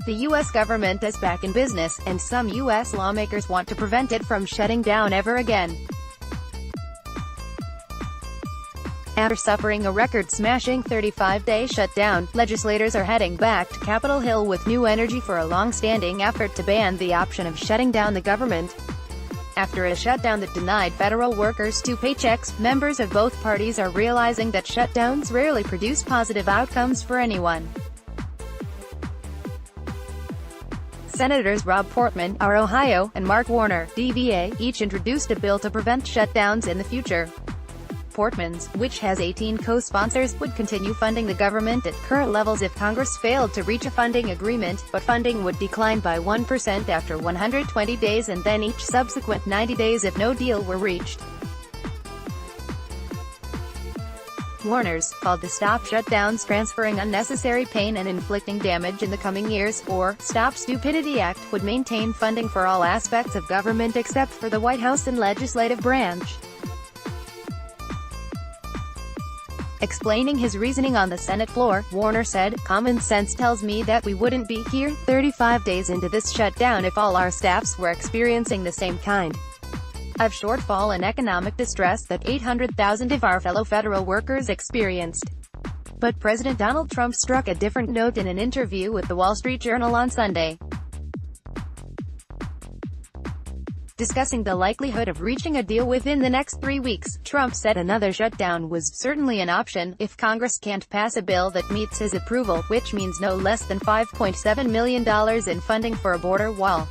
The U.S. government is back in business, and some U.S. lawmakers want to prevent it from shutting down ever again. After suffering a record-smashing 35-day shutdown, legislators are heading back to Capitol Hill with new energy for a long-standing effort to ban the option of shutting down the government. After a shutdown that denied federal workers 2 paychecks, members of both parties are realizing that shutdowns rarely produce positive outcomes for anyone. Senators Rob Portman, R. Ohio, and Mark Warner, DVA, each introduced a bill to prevent shutdowns in the future. Portman's, which has 18 co-sponsors, would continue funding the government at current levels if Congress failed to reach a funding agreement, but funding would decline by 1% after 120 days and then each subsequent 90 days if no deal were reached. Warner's, called the Stop Shutdowns Transferring Unnecessary Pain and Inflicting Damage in the Coming Years, or Stop Stupidity Act, would maintain funding for all aspects of government except for the White House and legislative branch. Explaining his reasoning on the Senate floor, Warner said, "Common sense tells me that we wouldn't be here 35 days into this shutdown if all our staffs were experiencing the same kind of shortfall and economic distress that 800,000 of our fellow federal workers experienced." But President Donald Trump struck a different note in an interview with The Wall Street Journal on Sunday. Discussing the likelihood of reaching a deal within the next 3 weeks, Trump said another shutdown was certainly an option, if Congress can't pass a bill that meets his approval, which means no less than $5.7 million in funding for a border wall.